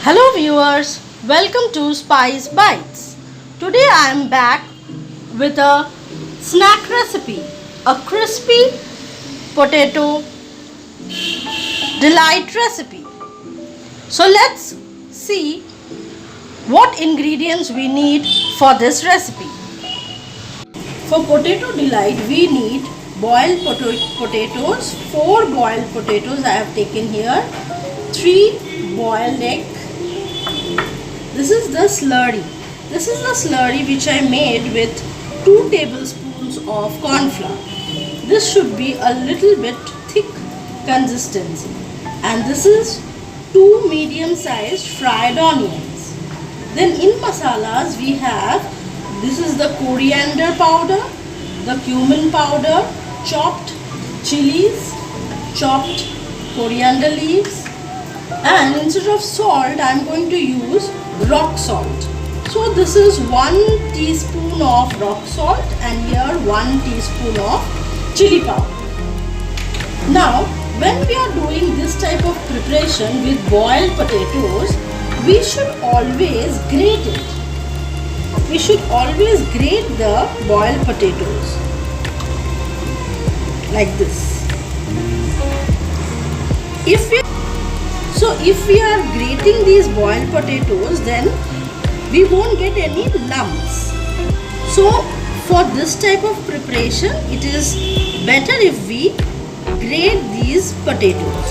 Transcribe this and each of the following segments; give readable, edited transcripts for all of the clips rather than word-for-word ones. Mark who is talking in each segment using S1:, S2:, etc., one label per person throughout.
S1: Hello viewers, welcome to Spice Bites. Today I am back with a snack recipe, a crispy potato delight recipe. So let's see what ingredients we need for this recipe. For potato delight we need boiled potatoes, 4 boiled potatoes I have taken here, 3 boiled egg. This is the slurry. This is the slurry which I made with 2 tablespoons of corn flour. This should be a little bit thick consistency. And this is 2 medium-sized fried onions. Then in masalas we have, this is the coriander powder, the cumin powder, chopped chilies, chopped coriander leaves, and instead of salt I am going to use rock salt. So this is 1 teaspoon of rock salt and here 1 teaspoon of chili powder. Now when we are doing this type of preparation with boiled potatoes, we should always grate it. We should always grate the boiled potatoes like this. If we are grating these boiled potatoes, then we won't get any lumps. So for this type of preparation, it is better if we grate these potatoes.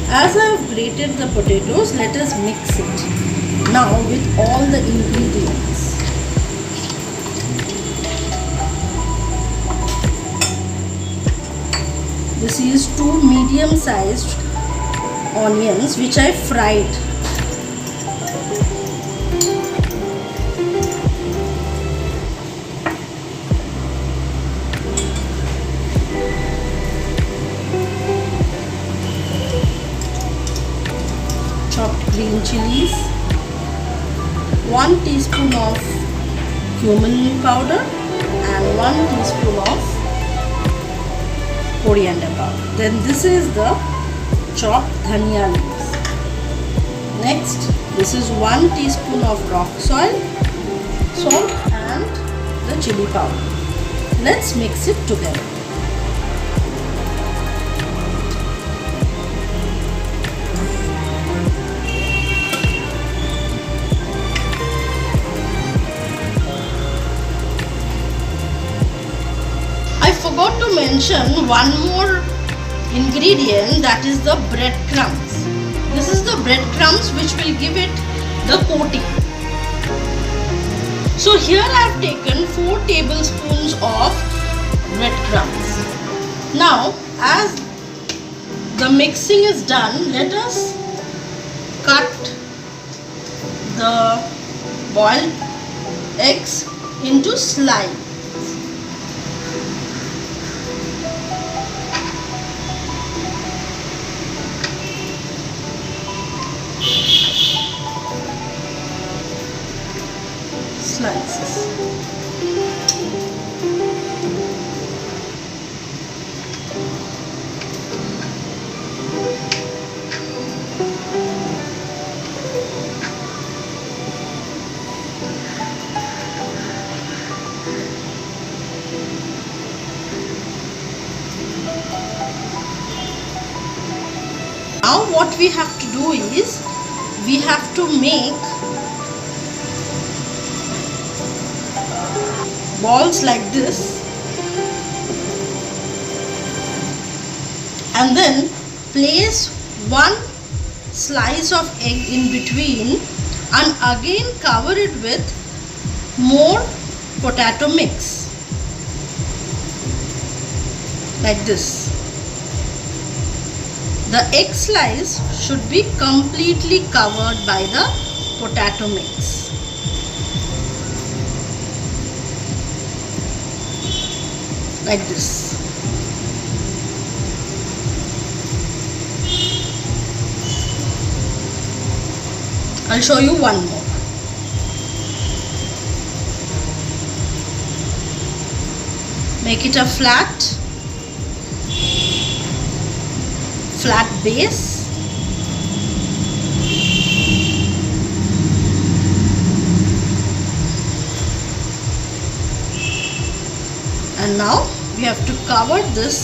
S1: As I have grated the potatoes, let us mix it now with all the ingredients. This is 2 medium-sized onions which I fried. Chopped green chilies, 1 teaspoon of cumin powder and 1 teaspoon of coriander powder. Then this is the chopped dhania leaves. Next, this is 1 teaspoon of rock salt and the chili powder. Let's mix it together. I forgot to mention one more ingredient, that is the breadcrumbs. This is the breadcrumbs which will give it the coating. So here I have taken 4 tablespoons of breadcrumbs. Now as the mixing is done, let us cut the boiled eggs into slices. Now what we have to do is, we have to make balls like this and then place 1 slice of egg in between and again cover it with more potato mix like this. The egg slice should be completely covered by the potato mix. Like this. I'll show you one more. Make it a flat base now we have to cover this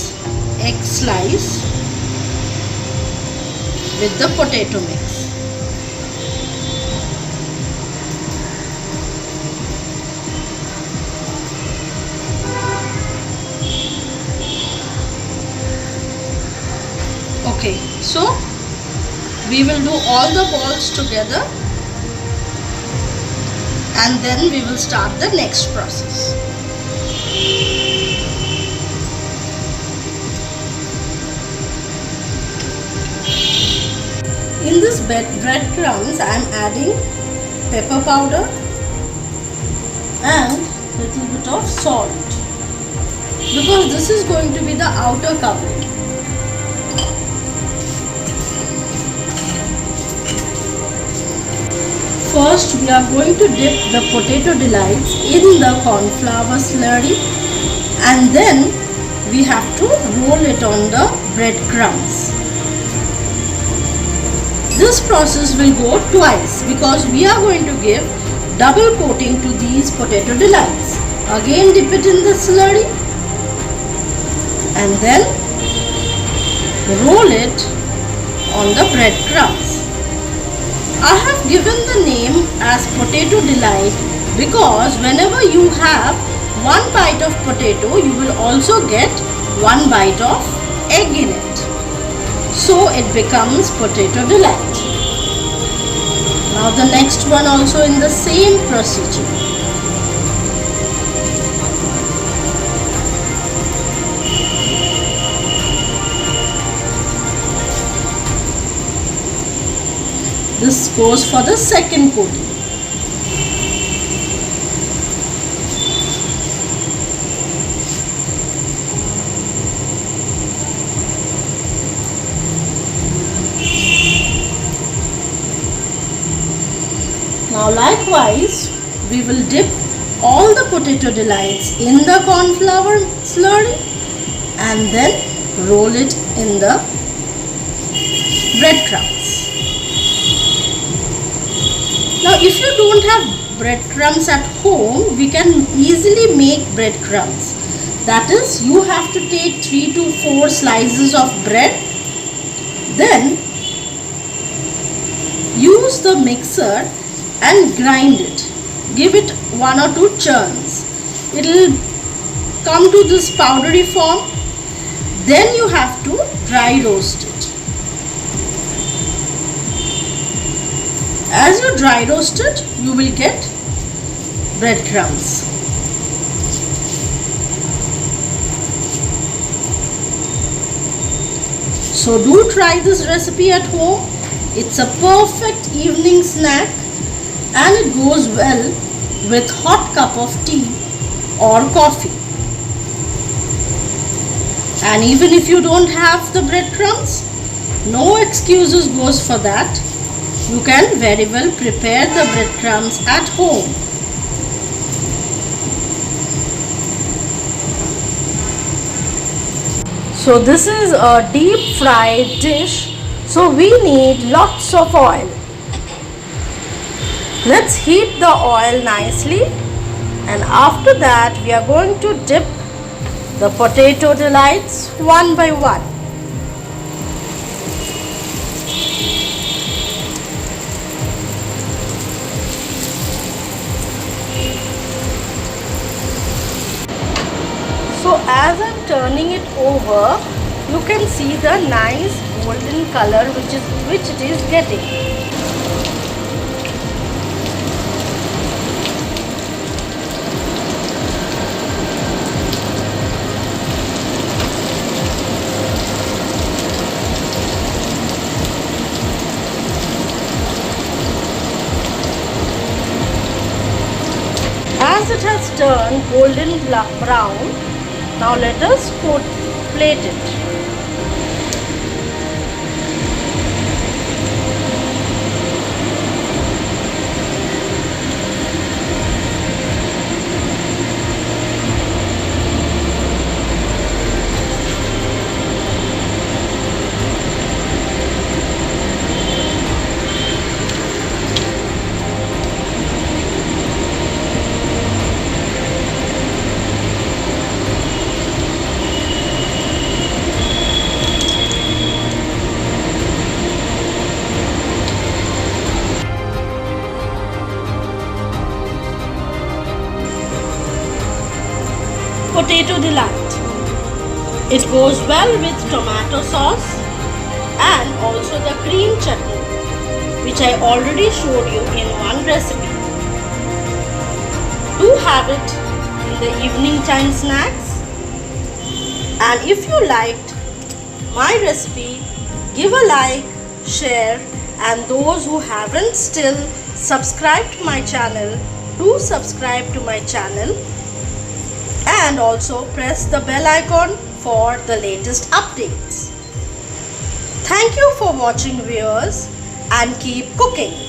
S1: egg slice with the potato mix. Okay, so we will do all the balls together and then we will start the next process. In this breadcrumbs I am adding pepper powder and little bit of salt because this is going to be the outer covering. First we are going to dip the potato delights in the corn flour slurry and then we have to roll it on the breadcrumbs. This process will go twice because we are going to give double coating to these potato delights. Again dip it in the slurry and then roll it on the breadcrumbs. I have given the name as potato delight because whenever you have one bite of potato, you will also get one bite of egg in it. So it becomes potato delight. Now the next one also in the same procedure. This goes for the second coating. Now likewise, we will dip all the potato delights in the corn flour slurry and then roll it in the breadcrumbs. Now if you don't have breadcrumbs at home, we can easily make breadcrumbs. That is, you have to take 3 to 4 slices of bread, then use the mixer and grind it. Give it 1 or 2 churns. It will come to this powdery form. Then you have to dry roast it. As you dry roast it, you will get breadcrumbs. So do try this recipe at home. It's a perfect evening snack and it goes well with hot cup of tea or coffee. And even if you don't have the breadcrumbs, no excuses goes for that. You can very well prepare the breadcrumbs at home. So this is a deep fried dish, so we need lots of oil. Let's heat the oil nicely and after that we are going to dip the potato delights one by one. So as I am turning it over, you can see the nice golden color which it is getting. As it has turned golden brown, now let us plate it. Potato Delight. It goes well with tomato sauce and also the green chutney, which I already showed you in one recipe. Do have it in the evening time snacks. And if you liked my recipe, give a like, share, and those who haven't still subscribed to my channel, do subscribe to my channel and also press the bell icon for the latest updates. Thank you for watching, viewers, and keep cooking.